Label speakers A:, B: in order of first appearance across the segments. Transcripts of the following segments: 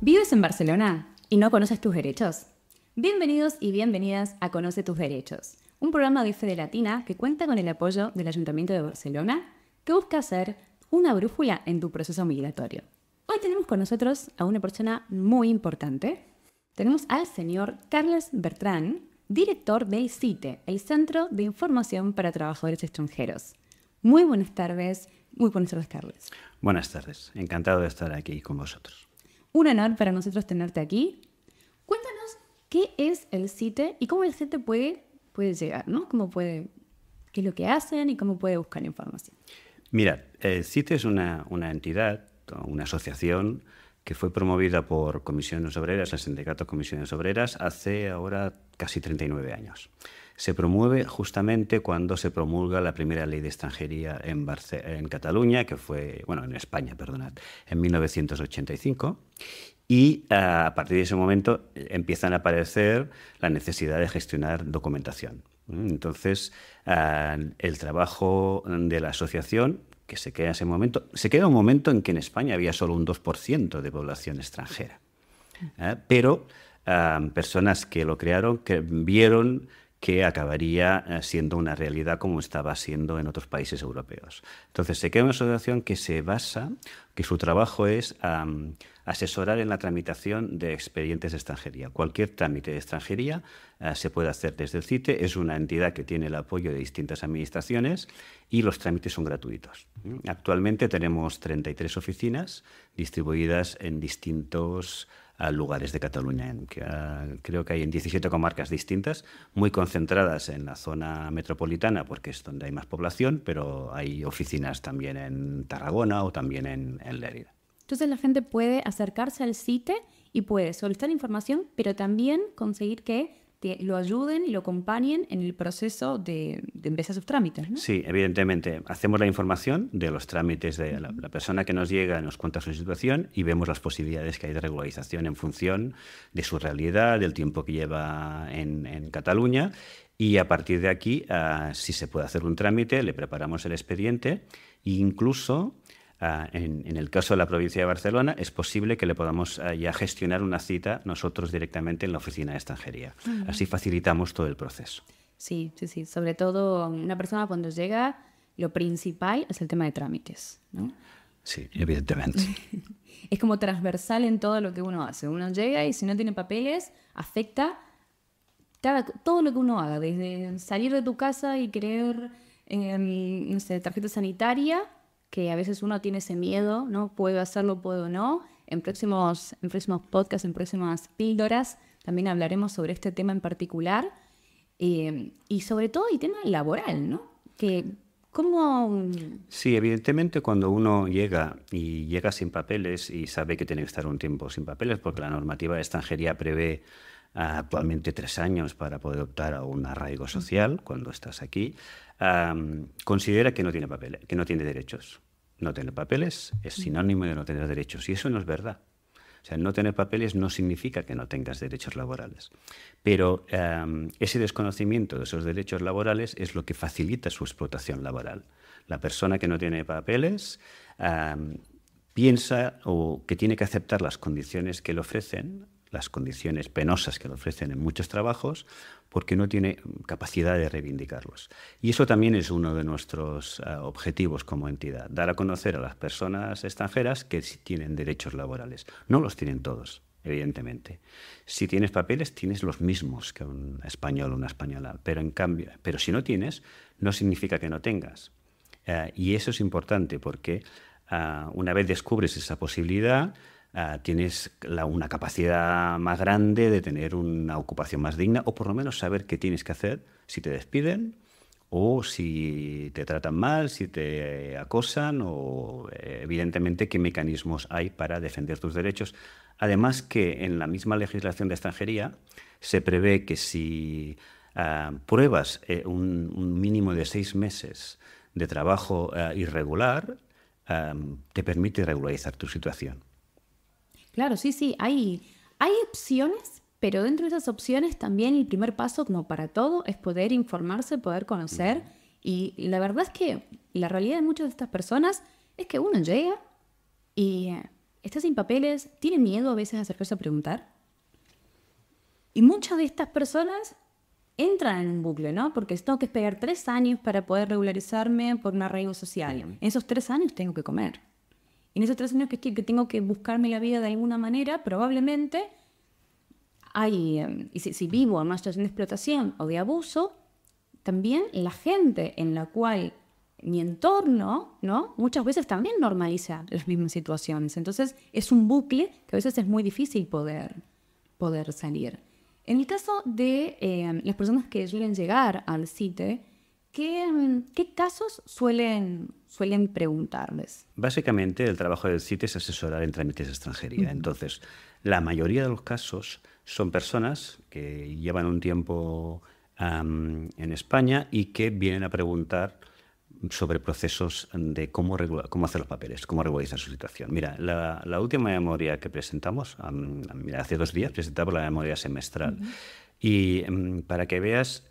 A: ¿Vives en Barcelona y no conoces tus derechos? Bienvenidos y bienvenidas a Conoce tus Derechos, un programa de Fede Latina que cuenta con el apoyo del Ayuntamiento de Barcelona, que busca ser una brújula en tu proceso migratorio. Hoy tenemos con nosotros a una persona muy importante. Tenemos al señor Carles Bertran, director del CITE, el Centro de Información para Trabajadores Extranjeros. Muy buenas tardes, Carles.
B: Buenas tardes, encantado de estar aquí con vosotros.
A: Un honor para nosotros tenerte aquí. Cuéntanos qué es el CITE y cómo el CITE puede llegar, ¿no? ¿Qué es lo que hacen y cómo puede buscar información?
B: Mira, el CITE es una entidad, una asociación que fue promovida por Comisiones Obreras, el sindicato Comisiones Obreras, hace ahora casi 39 años. Se promueve justamente cuando se promulga la primera ley de extranjería en Cataluña, que fue, en España, perdonad, en 1985. Y a partir de ese momento empiezan a aparecer la necesidad de gestionar documentación. Entonces, el trabajo de la asociación, que se queda un momento en que en España había solo un 2% de población extranjera. Pero personas que lo crearon que vieron que acabaría siendo una realidad como estaba siendo en otros países europeos. Entonces, se crea una asociación que su trabajo es asesorar en la tramitación de expedientes de extranjería. Cualquier trámite de extranjería se puede hacer desde el CITE. Es una entidad que tiene el apoyo de distintas administraciones y los trámites son gratuitos. Actualmente tenemos 33 oficinas distribuidas en distintos lugares de Cataluña. Creo que hay en 17 comarcas distintas, muy concentradas en la zona metropolitana porque es donde hay más población, pero hay oficinas también en Tarragona o también en Lérida.
A: Entonces la gente puede acercarse al CITE y puede solicitar información, pero también conseguir que lo ayuden y lo acompañen en el proceso de empezar sus trámites, ¿no?
B: Sí, evidentemente. Hacemos la información de los trámites de la persona que nos llega, nos cuenta su situación y vemos las posibilidades que hay de regularización en función de su realidad, del tiempo que lleva en Cataluña. Y a partir de aquí, si se puede hacer un trámite, le preparamos el expediente e incluso en el caso de la provincia de Barcelona, es posible que le podamos ya gestionar una cita nosotros directamente en la oficina de extranjería. Así facilitamos todo el proceso.
A: Sí. Sobre todo, una persona cuando llega, lo principal es el tema de trámites, ¿no?
B: Sí, evidentemente.
A: Es como transversal en todo lo que uno hace. Uno llega y si no tiene papeles, afecta todo lo que uno haga. Desde salir de tu casa y querer, tarjeta sanitaria, que a veces uno tiene ese miedo, ¿no? ¿Puedo hacerlo, puedo no? En próximos podcasts, en próximas píldoras, también hablaremos sobre este tema en particular. Y sobre todo el tema laboral, ¿no?
B: Sí, evidentemente cuando uno llega sin papeles y sabe que tiene que estar un tiempo sin papeles, porque la normativa de extranjería prevé actualmente 3 años para poder optar a un arraigo social cuando estás aquí, considera que no tiene papeles, que no tiene derechos. No tener papeles es sinónimo de no tener derechos y eso no es verdad. O sea, no tener papeles no significa que no tengas derechos laborales. Pero ese desconocimiento de esos derechos laborales es lo que facilita su explotación laboral. La persona que no tiene papeles piensa o que tiene que aceptar las condiciones que le ofrecen, las condiciones penosas que le ofrecen en muchos trabajos, porque no tiene capacidad de reivindicarlos. Y eso también es uno de nuestros objetivos como entidad, dar a conocer a las personas extranjeras que sí tienen derechos laborales. No los tienen todos, evidentemente. Si tienes papeles, tienes los mismos que un español o una española, pero si no tienes, no significa que no tengas. Y eso es importante porque una vez descubres esa posibilidad, tienes una capacidad más grande de tener una ocupación más digna o por lo menos saber qué tienes que hacer si te despiden o si te tratan mal, si te acosan o evidentemente qué mecanismos hay para defender tus derechos. Además que en la misma legislación de extranjería se prevé que si pruebas un mínimo de 6 meses de trabajo irregular, te permite regularizar tu situación.
A: Claro, sí. Hay opciones, pero dentro de esas opciones también el primer paso, como para todo, es poder informarse, poder conocer. Y la verdad es que la realidad de muchas de estas personas es que uno llega y está sin papeles, tiene miedo a veces a acercarse a preguntar. Y muchas de estas personas entran en un bucle, ¿no? Porque tengo que esperar 3 años para poder regularizarme por un arraigo social. En esos 3 años tengo que comer. En esos 3 años que tengo que buscarme la vida de alguna manera, probablemente hay, y si vivo en una situación de explotación o de abuso, también la gente en la cual mi entorno, ¿no? Muchas veces también normaliza las mismas situaciones. Entonces es un bucle que a veces es muy difícil poder salir. En el caso de las personas que suelen llegar al CITE, ¿qué casos suelen preguntarles?
B: Básicamente, el trabajo del CITE es asesorar en trámites de extranjería. Entonces, la mayoría de los casos son personas que llevan un tiempo en España y que vienen a preguntar sobre procesos de cómo hacer los papeles, cómo regularizar su situación. Mira, la última memoria que presentamos, hace 2 días presentamos la memoria semestral. Y para que veas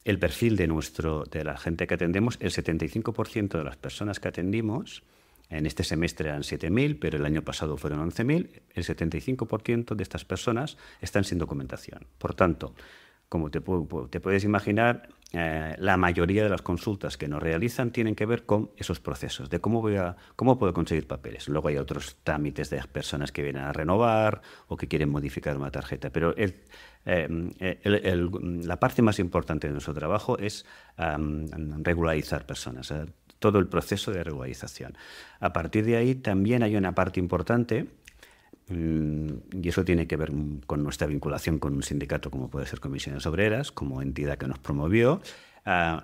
B: el perfil de la gente que atendemos, el 75% de las personas que atendimos, en este semestre eran 7.000, pero el año pasado fueron 11.000, el 75% de estas personas están sin documentación. Por tanto, como te puedes imaginar, la mayoría de las consultas que nos realizan tienen que ver con esos procesos, de cómo puedo conseguir papeles. Luego hay otros trámites de personas que vienen a renovar o que quieren modificar una tarjeta, pero la parte más importante de nuestro trabajo es regularizar personas, todo el proceso de regularización. A partir de ahí también hay una parte importante, y eso tiene que ver con nuestra vinculación con un sindicato como puede ser Comisiones Obreras, como entidad que nos promovió,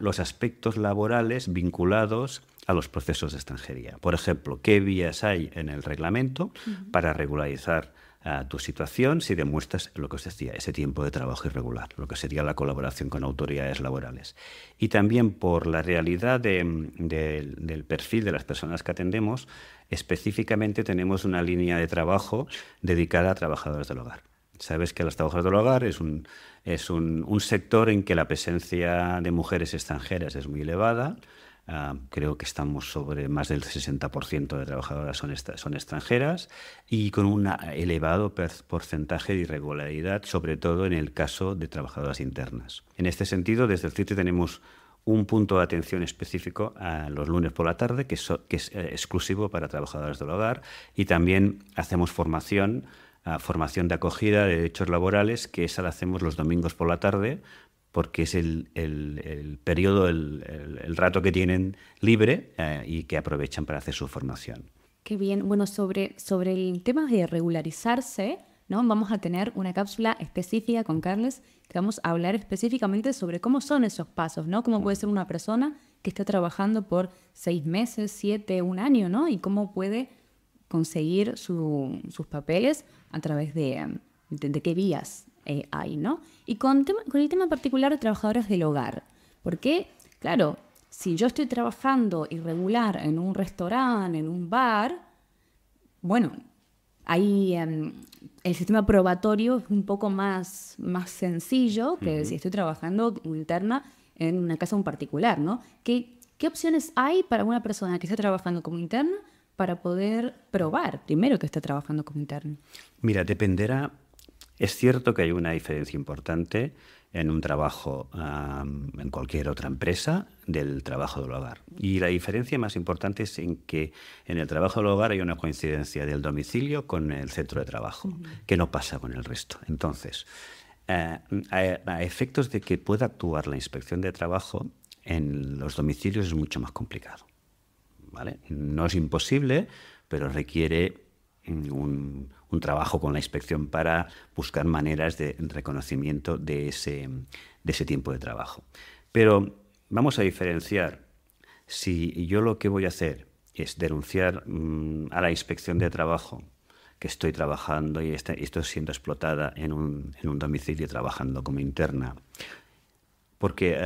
B: los aspectos laborales vinculados a los procesos de extranjería. Por ejemplo, ¿qué vías hay en el reglamento para regularizar tu situación si demuestras lo que os decía, ese tiempo de trabajo irregular, lo que sería la colaboración con autoridades laborales? Y también por la realidad del perfil de las personas que atendemos, específicamente tenemos una línea de trabajo dedicada a trabajadores del hogar. Sabes que los trabajadores del hogar es un sector en que la presencia de mujeres extranjeras es muy elevada. Creo que estamos sobre más del 60% de trabajadoras son extranjeras y con un elevado porcentaje de irregularidad, sobre todo en el caso de trabajadoras internas. En este sentido, desde el CITE tenemos un punto de atención específico a los lunes por la tarde, que es exclusivo para trabajadoras del hogar, y también hacemos formación de acogida de derechos laborales, que esa la hacemos los domingos por la tarde, porque es el periodo, el rato que tienen libre y que aprovechan para hacer su formación.
A: Qué bien. Bueno, sobre el tema de regularizarse, ¿no? Vamos a tener una cápsula específica con Carles que vamos a hablar específicamente sobre cómo son esos pasos, ¿no? Cómo puede ser una persona que está trabajando por 6 meses, 7, 1 año, ¿no? Y cómo puede conseguir sus papeles a través de qué vías hay, ¿no? Y con el tema particular de trabajadoras del hogar. Porque, claro, si yo estoy trabajando irregular en un restaurante, en un bar, bueno, ahí el sistema probatorio es un poco más sencillo que si estoy trabajando como interna en una casa en particular, ¿no? ¿Qué opciones hay para una persona que está trabajando como interna para poder probar primero que está trabajando como interna?
B: Mira, dependerá. Es cierto que hay una diferencia importante en un trabajo en cualquier otra empresa del trabajo del hogar. Y la diferencia más importante es en que en el trabajo del hogar hay una coincidencia del domicilio con el centro de trabajo, que no pasa con el resto. Entonces, a efectos de que pueda actuar la inspección de trabajo, en los domicilios es mucho más complicado, ¿vale? No es imposible, pero requiere un trabajo con la inspección para buscar maneras de reconocimiento de ese tiempo de trabajo. Pero vamos a diferenciar si yo lo que voy a hacer es denunciar a la inspección de trabajo que estoy trabajando y estoy siendo explotada en un domicilio trabajando como interna, porque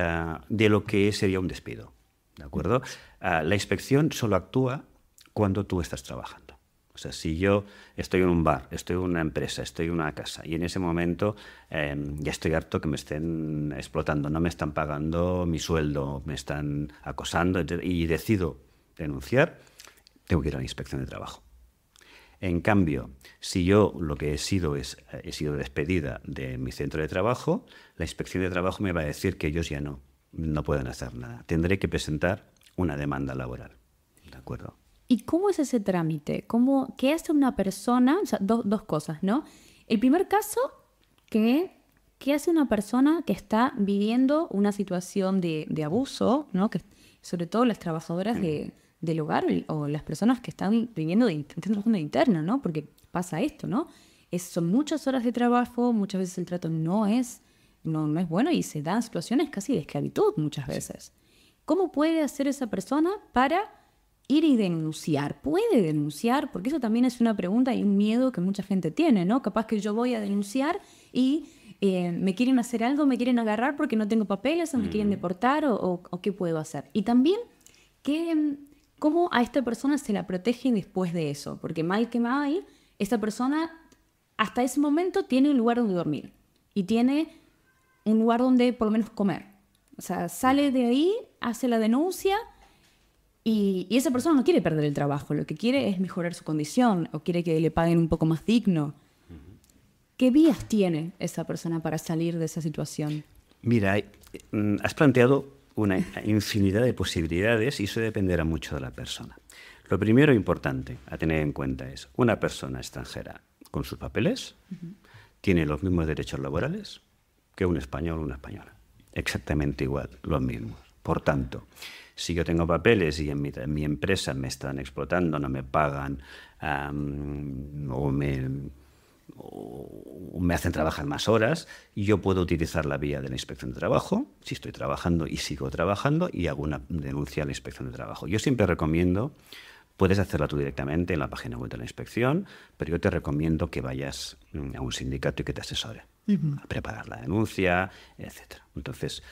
B: de lo que sería un despido, ¿de acuerdo? La inspección solo actúa cuando tú estás trabajando. O sea, si yo estoy en un bar, estoy en una empresa, estoy en una casa y en ese momento ya estoy harto que me estén explotando, no me están pagando mi sueldo, me están acosando y decido denunciar, tengo que ir a la inspección de trabajo. En cambio, si yo lo que he sido despedida de mi centro de trabajo, la inspección de trabajo me va a decir que ellos ya no pueden hacer nada. Tendré que presentar una demanda laboral. ¿De acuerdo?
A: ¿Y cómo es ese trámite? ¿Qué hace una persona? O sea, dos cosas, ¿no? El primer caso, ¿qué hace una persona que está viviendo una situación de abuso, ¿no? Que, sobre todo las trabajadoras del hogar o las personas que están viviendo están trabajando de interna, ¿no? Porque pasa esto, ¿no? Son muchas horas de trabajo, muchas veces el trato no es bueno y se dan situaciones casi de esclavitud muchas veces. ¿Cómo puede hacer esa persona para ir y denunciar? ¿Puede denunciar? Porque eso también es una pregunta y un miedo que mucha gente tiene, ¿no? Capaz que yo voy a denunciar y me quieren hacer algo, me quieren agarrar porque no tengo papeles o me quieren deportar o qué puedo hacer. Y también, ¿cómo a esta persona se la protege después de eso? Porque mal que mal, esta persona hasta ese momento tiene un lugar donde dormir y tiene un lugar donde por lo menos comer. O sea, sale de ahí, hace la denuncia y esa persona no quiere perder el trabajo. Lo que quiere es mejorar su condición o quiere que le paguen un poco más digno. ¿Qué vías tiene esa persona para salir de esa situación?
B: Mira, has planteado una infinidad de posibilidades y eso dependerá mucho de la persona. Lo primero importante a tener en cuenta es una persona extranjera con sus papeles tiene los mismos derechos laborales que un español o una española. Exactamente igual, los mismos. Por tanto, si yo tengo papeles y en mi empresa me están explotando, no me pagan o me hacen trabajar más horas, yo puedo utilizar la vía de la inspección de trabajo, si estoy trabajando y sigo trabajando, y hago una denuncia a la inspección de trabajo. Yo siempre recomiendo, puedes hacerla tú directamente en la página web de la inspección, pero yo te recomiendo que vayas a un sindicato y que te asesore a preparar la denuncia, etc. Entonces,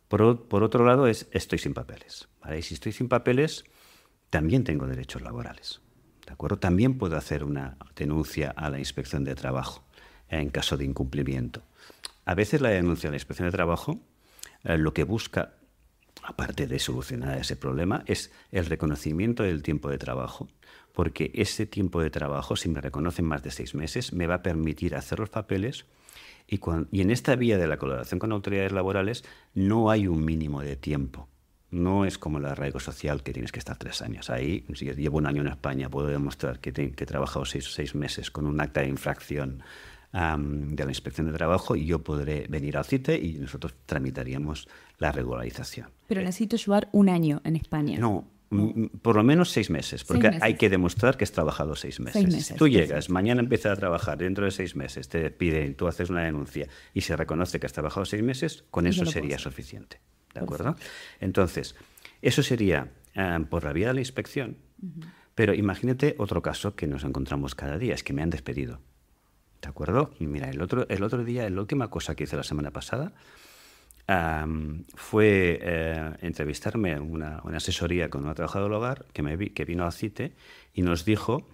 B: por otro lado, estoy sin papeles, ¿vale? Y si estoy sin papeles, también tengo derechos laborales. ¿De acuerdo? También puedo hacer una denuncia a la inspección de trabajo en caso de incumplimiento. A veces la denuncia a la inspección de trabajo lo que busca, aparte de solucionar ese problema, es el reconocimiento del tiempo de trabajo, porque ese tiempo de trabajo, si me reconocen más de 6 meses, me va a permitir hacer los papeles y en esta vía de la colaboración con autoridades laborales no hay un mínimo de tiempo. No es como el arraigo social que tienes que estar 3 años. Ahí, si yo llevo 1 año en España, puedo demostrar que he trabajado 6 meses con un acta de infracción de la inspección de trabajo y yo podré venir al CITE y nosotros tramitaríamos la regularización.
A: Pero necesito llevar 1 año en España.
B: No, por lo menos 6 meses, porque
A: 6 meses.
B: Hay que demostrar que has trabajado 6 meses.
A: 6 meses.
B: Si tú llegas, mañana empiezas a trabajar, dentro de 6 meses te piden, tú haces una denuncia y se reconoce que has trabajado 6 meses, con eso sería suficiente. ¿De acuerdo? Entonces, eso sería por la vía de la inspección, pero imagínate otro caso que nos encontramos cada día, es que me han despedido. ¿De acuerdo? Y mira, el otro día, la última cosa que hice la semana pasada fue entrevistarme en una asesoría con una trabajadora del hogar que vino al CITE y nos dijo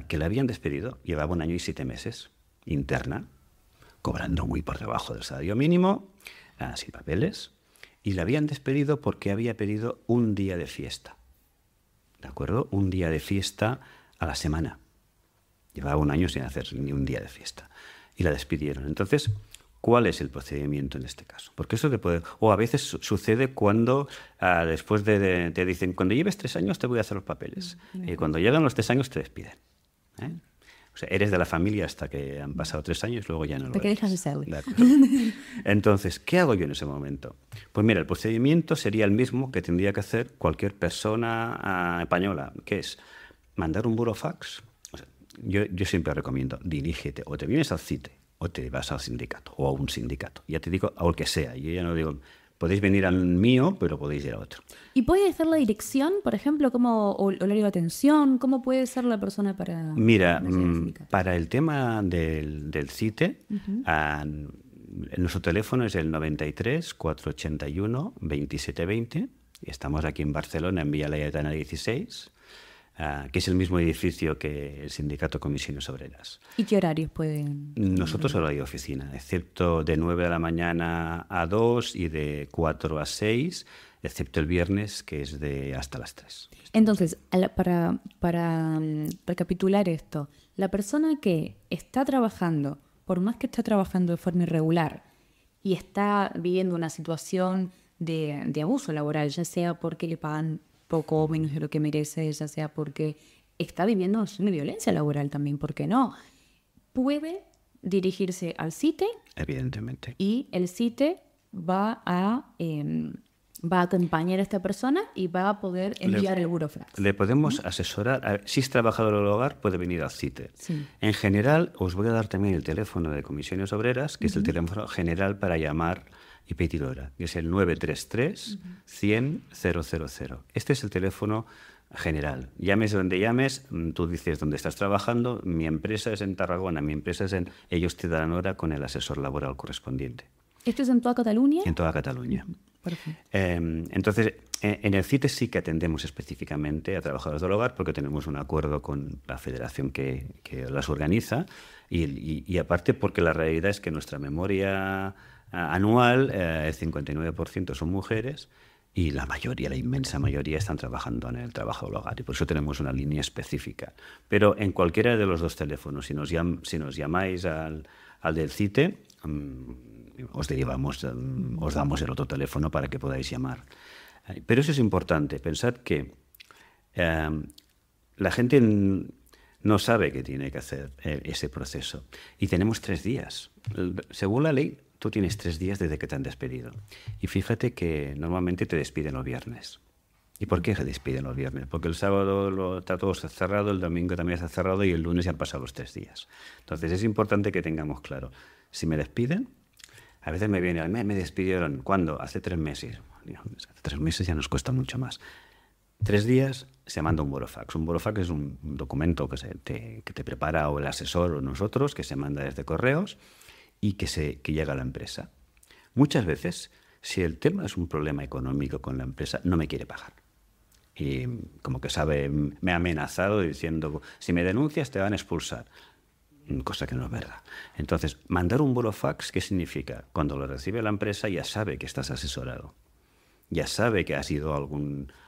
B: que la habían despedido, llevaba 1 año y 7 meses, interna, cobrando muy por debajo del salario mínimo, sin papeles, y la habían despedido porque había pedido un día de fiesta. ¿De acuerdo? Un día de fiesta a la semana. Llevaba 1 año sin hacer ni un día de fiesta. Y la despidieron. Entonces, ¿cuál es el procedimiento en este caso? Porque eso te puede... O a veces sucede cuando después te dicen, cuando lleves 3 años te voy a hacer los papeles. Y cuando llegan los 3 años te despiden. O sea, eres de la familia hasta que han pasado 3 años, luego ya no lo eres.
A: Porque dejas de serlo.
B: Entonces, ¿qué hago yo en ese momento? Pues mira, el procedimiento sería el mismo que tendría que hacer cualquier persona española, que es mandar un burofax. O sea, yo siempre recomiendo, dirígete, o te vienes al CITE, o te vas al sindicato, o a un sindicato. Ya te digo, a el que sea. Yo ya no digo... Podéis venir al mío, pero podéis ir a otro.
A: ¿Y puede ser la dirección, por ejemplo, como horario de atención? ¿Cómo puede ser la persona para...?
B: Mira, para el tema del CITE, nuestro teléfono es el 93 481 2720. Estamos aquí en Barcelona, en Villa Laietana 16, que es el mismo edificio que el Sindicato Comisiones Obreras.
A: ¿Y qué horarios pueden...?
B: Nosotros solo hay oficina, excepto de 9 de la mañana a 2 y de 4 a 6 excepto el viernes, que es de hasta las 3.
A: Entonces, para recapitular esto, la persona que está trabajando, por más que esté trabajando de forma irregular y está viviendo una situación de abuso laboral, ya sea porque le pagan poco o menos de lo que merece, ya sea porque está viviendo una violencia laboral también, ¿por qué no? Puede dirigirse al CITE.
B: Evidentemente.
A: Y el CITE va a acompañar a esta persona y va a poder enviar el burofax.
B: Le podemos asesorar. Si es trabajador del hogar, puede venir al CITE.
A: Sí.
B: En general, os voy a dar también el teléfono de Comisiones Obreras, que es el teléfono general para llamar y pedir hora, que es el 933 100 000. Este es el teléfono general. Llames donde llames, tú dices dónde estás trabajando, mi empresa es en Tarragona, mi empresa es en... Ellos te darán hora con el asesor laboral correspondiente.
A: ¿Esto es en toda Cataluña?
B: En toda Cataluña.
A: Perfecto.
B: Entonces, en el CITE sí que atendemos específicamente a trabajadores del hogar porque tenemos un acuerdo con la federación que las organiza y aparte porque la realidad es que nuestra memoria anual, el 59% son mujeres y la mayoría, la inmensa mayoría, están trabajando en el trabajo del hogar y por eso tenemos una línea específica. Pero en cualquiera de los dos teléfonos, si nos llamáis al del CITE, os damos el otro teléfono para que podáis llamar. Pero eso es importante, pensad que la gente no sabe que tiene que hacer ese proceso y tenemos 3 días. Según la ley, tú tienes 3 días desde que te han despedido. Y fíjate que normalmente te despiden los viernes. ¿Y por qué se despiden los viernes? Porque el sábado está todo cerrado, el domingo también está cerrado y el lunes ya han pasado los 3 días. Entonces es importante que tengamos claro, si me despiden, a veces me despidieron, ¿cuándo? Hace 3 meses. Hace 3 meses ya nos cuesta mucho más. 3 días se manda un burofax. Un burofax es un documento que te prepara o el asesor o nosotros, que se manda desde correos y que llega a la empresa. Muchas veces, si el tema es un problema económico con la empresa, no me quiere pagar. Y como que sabe, me ha amenazado diciendo, si me denuncias te van a expulsar. Cosa que no es verdad. Entonces, mandar un burofax, ¿qué significa? Cuando lo recibe la empresa ya sabe que estás asesorado. Ya sabe que ha sido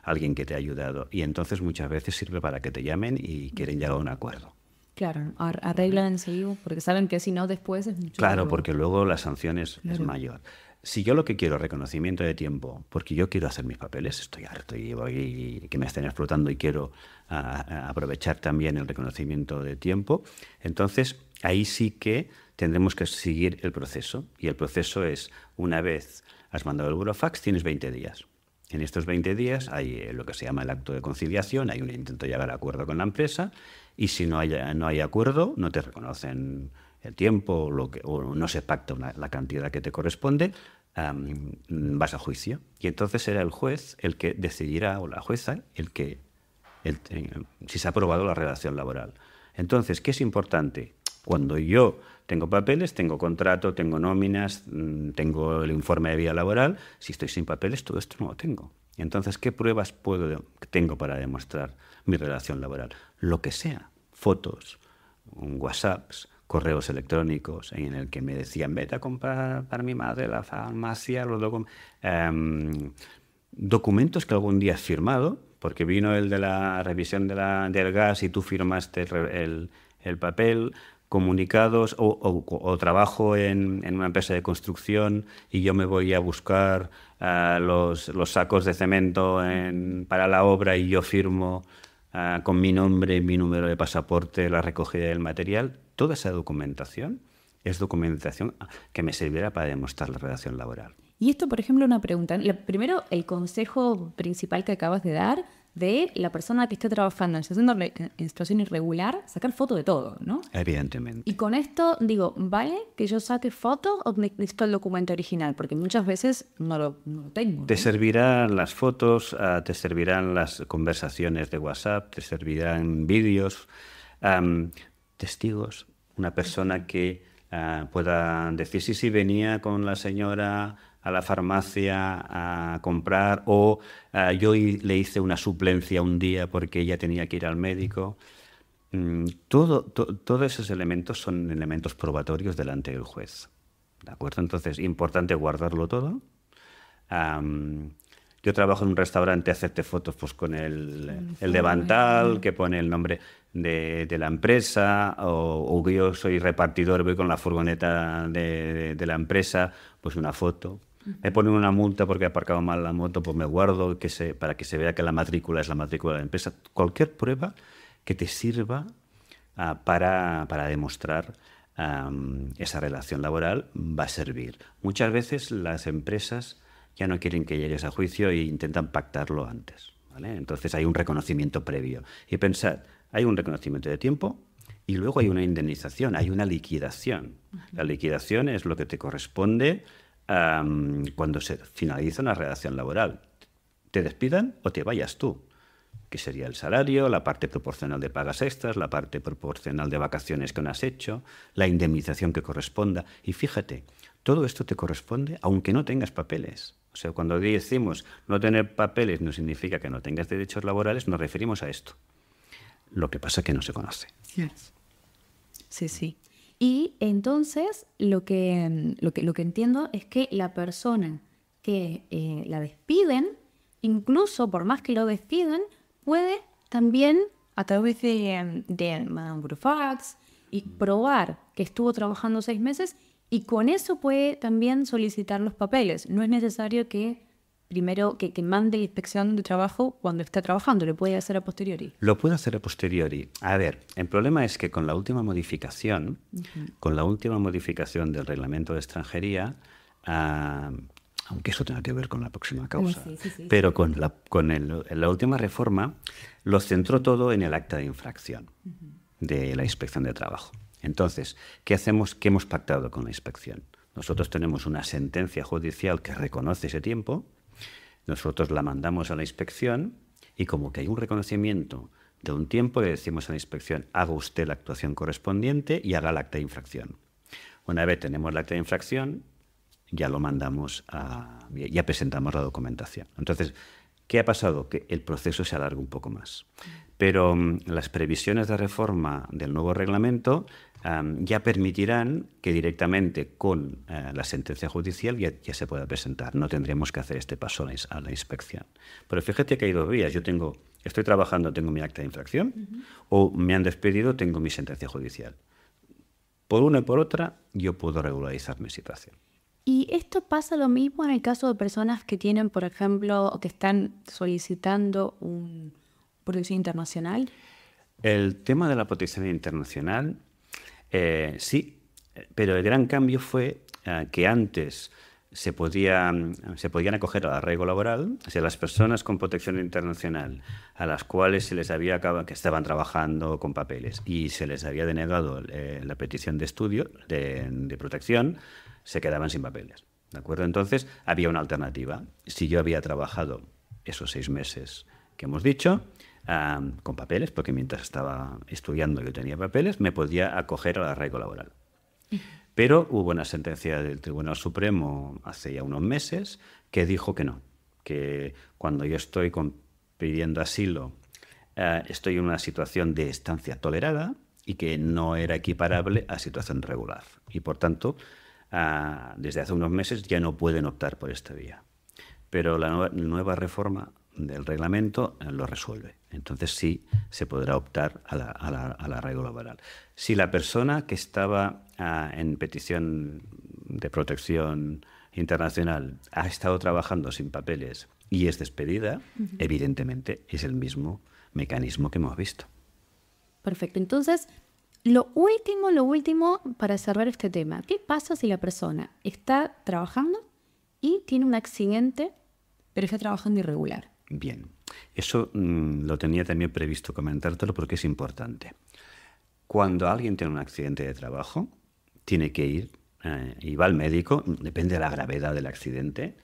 B: alguien que te ha ayudado. Y entonces muchas veces sirve para que te llamen y quieren llegar a un acuerdo.
A: Claro, arreglan enseguida, porque saben que si no después es mucho.
B: Claro, porque luego la sanción es mayor. Si yo lo que quiero es reconocimiento de tiempo, porque yo quiero hacer mis papeles, estoy harto y voy que me estén explotando y quiero aprovechar también el reconocimiento de tiempo, entonces ahí sí que tendremos que seguir el proceso. Y el proceso es, una vez has mandado el burofax, tienes 20 días. En estos 20 días hay lo que se llama el acto de conciliación, hay un intento de llegar a acuerdo con la empresa y si no hay acuerdo, no te reconocen el tiempo o no se pacta la cantidad que te corresponde, vas a juicio. Y entonces será el juez el que decidirá, o la jueza, si se ha aprobado la relación laboral. Entonces, ¿qué es importante? Cuando yo tengo papeles, tengo contrato, tengo nóminas, tengo el informe de vida laboral, si estoy sin papeles, todo esto no lo tengo. Entonces, ¿qué pruebas tengo para demostrar mi relación laboral? Lo que sea, fotos, WhatsApps, correos electrónicos en el que me decían, vete a comprar para mi madre la farmacia, documentos que algún día has firmado, porque vino el de la revisión del gas y tú firmaste el papel, comunicados o trabajo en una empresa de construcción y yo me voy a buscar los sacos de cemento para la obra y yo firmo con mi nombre, mi número de pasaporte, la recogida del material. Toda esa documentación es documentación que me servirá para demostrar la relación laboral.
A: Y esto, por ejemplo, una pregunta. Primero, el consejo principal que acabas de dar de la persona que esté trabajando en situación irregular, sacar foto de todo, ¿no?
B: Evidentemente.
A: Y con esto, digo, ¿vale que yo saque foto o necesito el documento original? Porque muchas veces no lo tengo, ¿no?
B: Te servirán las fotos, te servirán las conversaciones de WhatsApp, te servirán vídeos, testigos, una persona que pueda decir, sí, venía con la señora a la farmacia a comprar o yo le hice una suplencia un día porque ella tenía que ir al médico. Todos esos elementos son elementos probatorios delante del juez. ¿De acuerdo? Entonces, importante guardarlo todo. yo trabajo en un restaurante, hacerte fotos pues con el delantal que pone el nombre de la empresa, o yo soy repartidor, voy con la furgoneta de la empresa, pues una foto. Me ponen una multa porque he aparcado mal la moto, pues me guardo para que se vea que la matrícula es la matrícula de la empresa. Cualquier prueba que te sirva para demostrar esa relación laboral va a servir. Muchas veces las empresas ya no quieren que llegues a juicio e intentan pactarlo antes, ¿vale? Entonces hay un reconocimiento previo. Y pensad, hay un reconocimiento de tiempo y luego hay una indemnización, hay una liquidación. La liquidación es lo que te corresponde cuando se finaliza una relación laboral. Te despidan o te vayas tú, que sería el salario, la parte proporcional de pagas extras, la parte proporcional de vacaciones que no has hecho, la indemnización que corresponda. Y fíjate, todo esto te corresponde aunque no tengas papeles. O sea, cuando decimos no tener papeles no significa que no tengas derechos laborales, nos referimos a esto. Lo que pasa es que no se conoce.
A: Sí, sí. Y entonces lo que entiendo es que la persona que la despiden, incluso por más que lo despidan, puede también, a través de Madame Burofax, y probar que estuvo trabajando 6 meses, y con eso puede también solicitar los papeles. No es necesario que primero que mande la inspección de trabajo cuando está trabajando, lo puede hacer a posteriori.
B: Lo puede hacer a posteriori. A ver, el problema es que con la última modificación, del reglamento de extranjería, aunque eso tenga que ver con la próxima causa, pero con la última reforma lo centró todo en el acta de infracción de la inspección de trabajo. Entonces, ¿qué hacemos? ¿Qué hemos pactado con la inspección? Nosotros tenemos una sentencia judicial que reconoce ese tiempo, nosotros la mandamos a la inspección y como que hay un reconocimiento de un tiempo, le decimos a la inspección, haga usted la actuación correspondiente y haga el acta de infracción. Una vez tenemos el acta de infracción, ya lo mandamos ya presentamos la documentación. Entonces, ¿qué ha pasado? Que el proceso se alarga un poco más. Pero las previsiones de reforma del nuevo reglamento ya permitirán que directamente con la sentencia judicial ya se pueda presentar. No tendremos que hacer este paso a la inspección. Pero fíjate que hay 2 vías. Estoy trabajando, tengo mi acta de infracción, o me han despedido, tengo mi sentencia judicial. Por una y por otra, yo puedo regularizar mi situación.
A: ¿Y esto pasa lo mismo en el caso de personas que tienen, por ejemplo, o que están solicitando una protección internacional?
B: El tema de la protección internacional, sí, pero el gran cambio fue que antes se podían acoger al arraigo laboral, o sea, las personas con protección internacional a las cuales se les había que estaban trabajando con papeles y se les había denegado la petición de estudio de protección, se quedaban sin papeles, ¿de acuerdo? Entonces había una alternativa. Si yo había trabajado esos 6 meses que hemos dicho, con papeles, porque mientras estaba estudiando yo tenía papeles, me podía acoger al arraigo laboral. Pero hubo una sentencia del Tribunal Supremo hace ya unos meses que dijo que no, que cuando yo estoy pidiendo asilo estoy en una situación de estancia tolerada y que no era equiparable a situación regular. Y por tanto, desde hace unos meses ya no pueden optar por esta vía. Pero la nueva reforma del reglamento lo resuelve. Entonces sí se podrá optar al arraigo laboral. Si la persona que estaba en petición de protección internacional ha estado trabajando sin papeles y es despedida, evidentemente es el mismo mecanismo que hemos visto.
A: Perfecto. Entonces, lo último para cerrar este tema. ¿Qué pasa si la persona está trabajando y tiene un accidente, pero está trabajando irregular?
B: Bien, eso lo tenía también previsto comentártelo porque es importante. Cuando alguien tiene un accidente de trabajo, tiene que ir y va al médico, depende de la gravedad del accidente,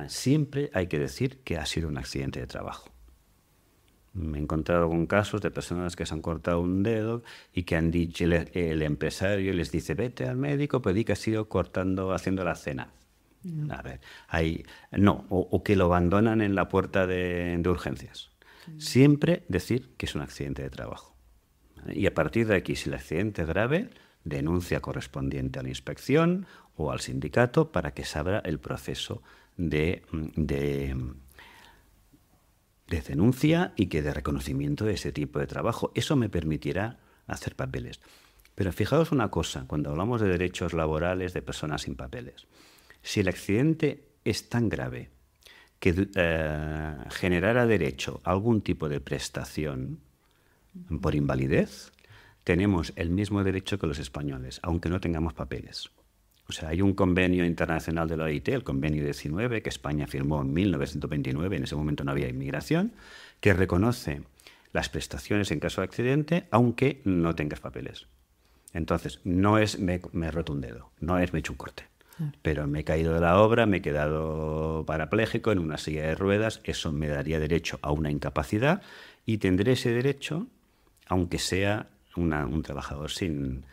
B: siempre hay que decir que ha sido un accidente de trabajo. Me he encontrado con casos de personas que se han cortado un dedo y que han dicho, el empresario les dice, vete al médico, pero di que ha sido haciendo la cena. A ver, o que lo abandonan en la puerta de urgencias. Siempre decir que es un accidente de trabajo. Y a partir de aquí, si el accidente es grave, denuncia correspondiente a la inspección o al sindicato para que se abra el proceso de de denuncia y que de reconocimiento de ese tipo de trabajo. Eso me permitirá hacer papeles. Pero fijaos una cosa, cuando hablamos de derechos laborales de personas sin papeles, si el accidente es tan grave que generara derecho a algún tipo de prestación por invalidez, tenemos el mismo derecho que los españoles, aunque no tengamos papeles. O sea, hay un convenio internacional de la OIT, el convenio 19, que España firmó en 1929, en ese momento no había inmigración, que reconoce las prestaciones en caso de accidente, aunque no tengas papeles. Entonces, no es me he roto un dedo, no es me he hecho un corte. Pero me he caído de la obra, me he quedado parapléjico en una silla de ruedas, eso me daría derecho a una incapacidad y tendré ese derecho aunque sea un trabajador sin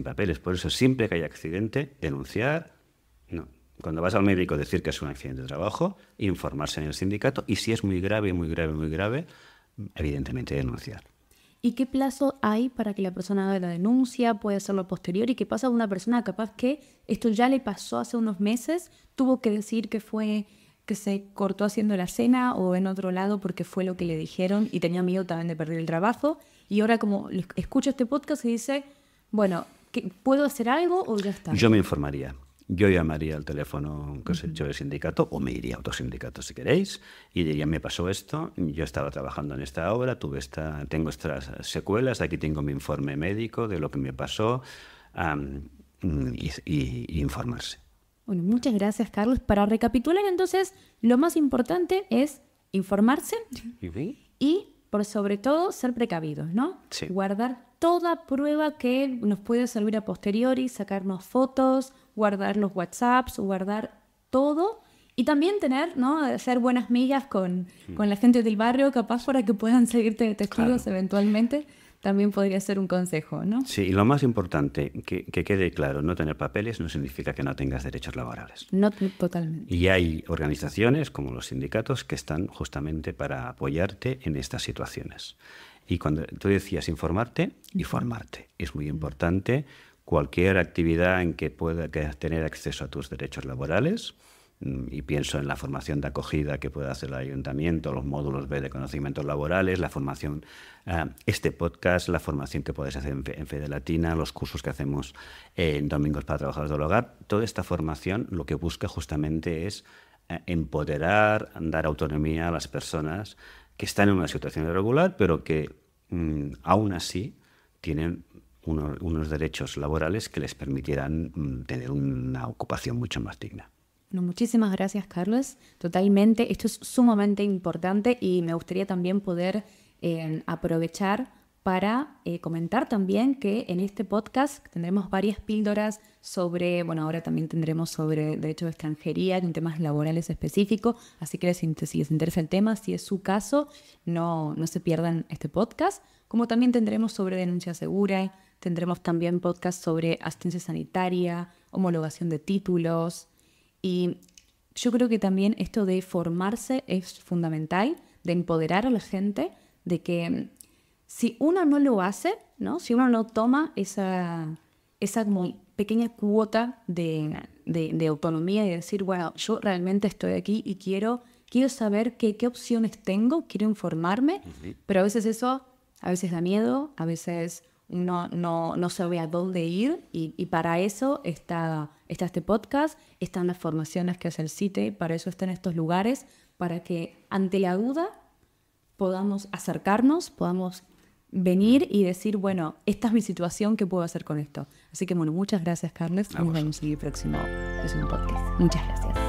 B: papeles. Por eso, siempre que haya accidente, denunciar. No. Cuando vas al médico, decir que es un accidente de trabajo, informarse en el sindicato y si es muy grave, muy grave, muy grave, evidentemente denunciar.
A: ¿Y qué plazo hay para que la persona haga la denuncia? ¿Puede hacerlo posterior? ¿Y qué pasa con una persona capaz que esto ya le pasó hace unos meses? ¿Tuvo que decir que fue que se cortó haciendo la cena o en otro lado porque fue lo que le dijeron y tenía miedo también de perder el trabajo? Y ahora como escucho este podcast y dice, bueno, ¿puedo hacer algo o ya está?
B: Yo me informaría. Yo llamaría al teléfono que os he hecho del sindicato, o me iría a otro sindicato si queréis, y diría, me pasó esto, yo estaba trabajando en esta obra, tengo estas secuelas, aquí tengo mi informe médico de lo que me pasó, y informarse.
A: Bueno, muchas gracias, Carlos. Para recapitular, entonces, lo más importante es informarse y, por sobre todo, ser precavidos, ¿no?
B: Sí.
A: Guardar toda prueba que nos puede servir a posteriori, sacarnos fotos, guardar los WhatsApps, guardar todo y también tener, ¿no? Hacer buenas migas con la gente del barrio, capaz para que puedan seguirte de testigos eventualmente. También podría ser un consejo, ¿no?
B: Sí, y lo más importante, que quede claro, no tener papeles no significa que no tengas derechos laborales.
A: No, totalmente.
B: Y hay organizaciones como los sindicatos que están justamente para apoyarte en estas situaciones. Y cuando tú decías informarte, es muy importante. Cualquier actividad en que pueda tener acceso a tus derechos laborales, y pienso en la formación de acogida que puede hacer el ayuntamiento, los módulos B de conocimientos laborales, la formación, este podcast, la formación que puedes hacer en Fede Latina, los cursos que hacemos en Domingos para Trabajadores del Hogar. Toda esta formación lo que busca justamente es empoderar, dar autonomía a las personas que están en una situación irregular, pero que aún así tienen unos derechos laborales que les permitirán tener una ocupación mucho más digna.
A: Bueno, muchísimas gracias, Carlos. Totalmente, esto es sumamente importante y me gustaría también poder aprovechar para comentar también que en este podcast tendremos varias píldoras sobre, bueno, ahora también tendremos sobre derecho de extranjería, en temas laborales específicos, así que si les interesa el tema, si es su caso, no se pierdan este podcast, como también tendremos sobre denuncia segura, tendremos también podcast sobre asistencia sanitaria, homologación de títulos. Y yo creo que también esto de formarse es fundamental, de empoderar a la gente, de que si uno no lo hace, ¿no? Si uno no toma esa como pequeña cuota de autonomía y decir, bueno, yo realmente estoy aquí y quiero saber qué opciones tengo, quiero informarme, pero a veces da miedo, a veces no sabe a dónde ir y para eso está este podcast, están las formaciones que hace el CITE, para eso están estos lugares, para que ante la duda podamos acercarnos, podamos venir y decir, bueno, esta es mi situación, ¿qué puedo hacer con esto? Así que bueno, muchas gracias, Carlos. Nos vemos en el próximo podcast. Muchas gracias.